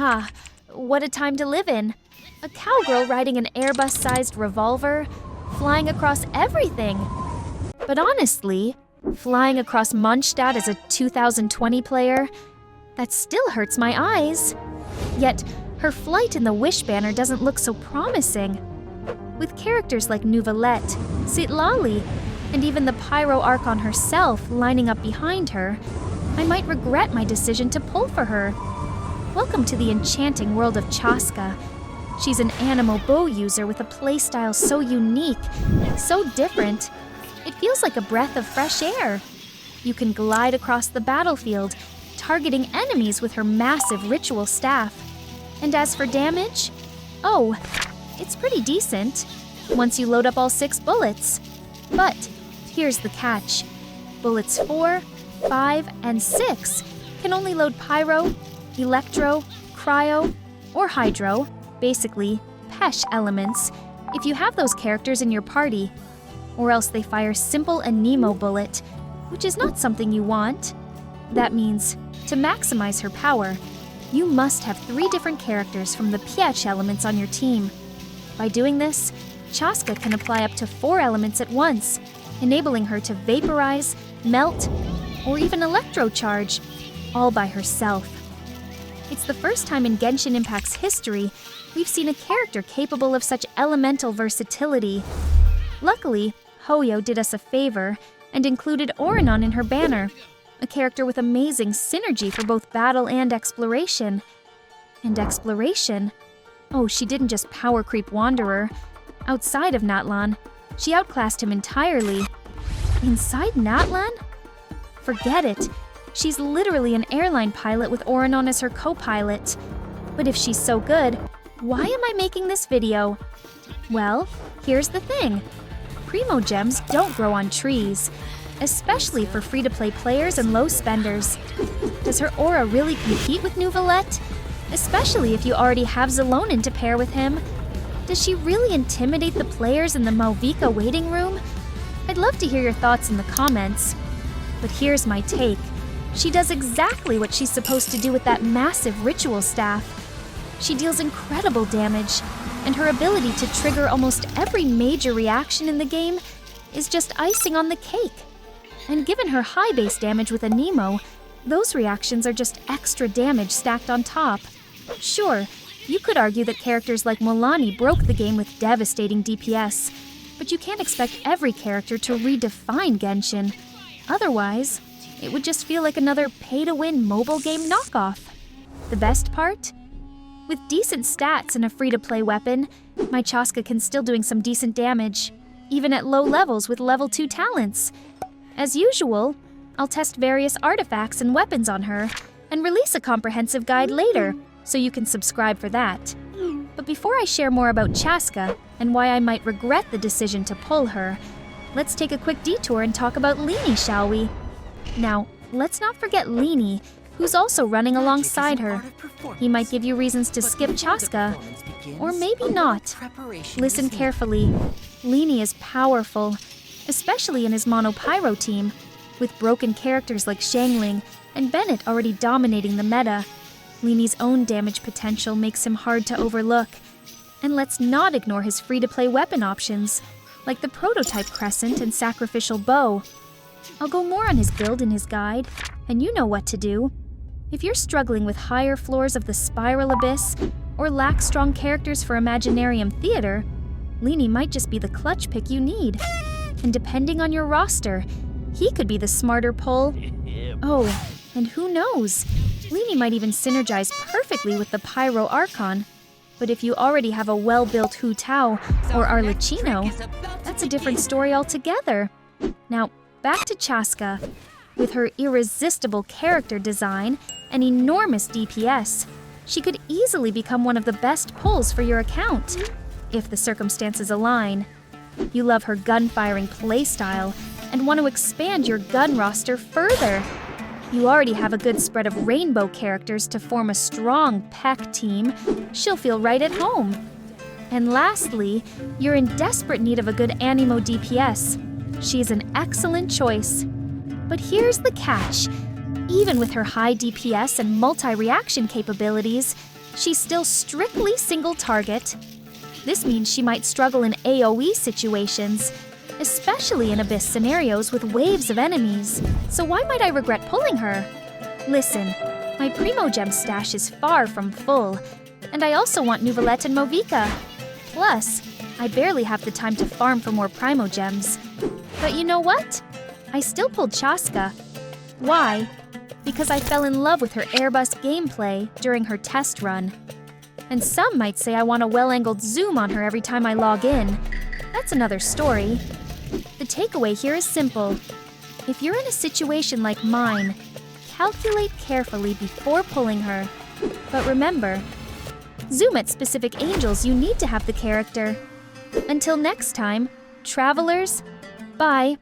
Ah, what a time to live in. A cowgirl riding an airbus-sized revolver, flying across everything. But honestly, flying across Mondstadt as a 2020 player, that still hurts my eyes. Yet, her flight in the Wish banner doesn't look so promising. With characters like Neuvillette, Citlali, and even the Pyro Archon herself lining up behind her, I might regret my decision to pull for her. Welcome to the enchanting world of Chasca. She's an Anemo bow user with a playstyle so unique, so different. It feels like a breath of fresh air. You can glide across the battlefield, targeting enemies with her massive ritual staff. And as for damage, oh, it's pretty decent, once you load up all 6 bullets. But here's the catch. Bullets 4, 5, and 6 can only load Pyro, Electro, Cryo, or Hydro, basically PECH elements, if you have those characters in your party. Or else they fire simple Anemo bullet, which is not something you want. That means, to maximize her power, you must have 3 different characters from the PECH elements on your team. By doing this, Chasca can apply up to 4 elements at once, enabling her to vaporize, melt, or even electrocharge, all by herself. It's the first time in Genshin Impact's history we've seen a character capable of such elemental versatility. Luckily, Hoyo did us a favor and included Oranon in her banner, a character with amazing synergy for both battle and exploration. And exploration? Oh, she didn't just power creep Wanderer. Outside of Natlan, she outclassed him entirely. Inside Natlan? Forget it. She's literally an airline pilot with Oranon as her co-pilot. But if she's so good, why am I making this video? Well, here's the thing. Primogems don't grow on trees, especially for free-to-play players and low spenders. Does her aura really compete with Neuvillette? Especially if you already have Zelonin to pair with him? Does she really intimidate the players in the Mauvika waiting room? I'd love to hear your thoughts in the comments. But here's my take. She does exactly what she's supposed to do with that massive ritual staff. She deals incredible damage, and her ability to trigger almost every major reaction in the game is just icing on the cake. And given her high base damage with Anemo, those reactions are just extra damage stacked on top. Sure, you could argue that characters like Milani broke the game with devastating DPS, but you can't expect every character to redefine Genshin. Otherwise, it would just feel like another pay-to-win mobile game knockoff. The best part? With decent stats and a free-to-play weapon, my Chasca can still doing some decent damage, even at low levels with level 2 talents. As usual, I'll test various artifacts and weapons on her, and release a comprehensive guide later, so you can subscribe for that. But before I share more about Chasca, and why I might regret the decision to pull her, let's take a quick detour and talk about Leney, shall we? Now, let's not forget Leney, who's also running alongside her. He might give you reasons to skip Chasca, or maybe not. Listen carefully. Leney is powerful, especially in his Mono Pyro team, with broken characters like Xiangling and Bennett already dominating the meta. Leney's own damage potential makes him hard to overlook. And let's not ignore his free-to-play weapon options, like the Prototype Crescent and Sacrificial Bow. I'll go more on his build in his guide, and you know what to do. If you're struggling with higher floors of the Spiral Abyss, or lack strong characters for Imaginarium Theater, Leney might just be the clutch pick you need. And depending on your roster, he could be the smarter pull. Oh, and who knows? Leney might even synergize perfectly with the Pyro Archon. But if you already have a well-built Hu Tao or Arlecchino, that's a different story altogether. Now, back to Chasca. With her irresistible character design and enormous DPS, she could easily become one of the best pulls for your account, if the circumstances align. You love her gun-firing playstyle and want to expand your gun roster further. You already have a good spread of rainbow characters to form a strong PECH team. She'll feel right at home. And lastly, you're in desperate need of a good Anemo DPS. She's an excellent choice. But here's the catch. Even with her high DPS and multi-reaction capabilities, she's still strictly single target. This means she might struggle in AoE situations, especially in Abyss scenarios with waves of enemies. So why might I regret pulling her? Listen, my Primogem stash is far from full, and I also want Neuvillette and Mauvika. Plus, I barely have the time to farm for more Primogems. But you know what? I still pulled Chasca. Why? Because I fell in love with her airbus gameplay during her test run. And some might say I want a well-angled zoom on her every time I log in. That's another story. The takeaway here is simple. If you're in a situation like mine, calculate carefully before pulling her. But remember, zoom at specific angels you need to have the character. Until next time, travelers, bye.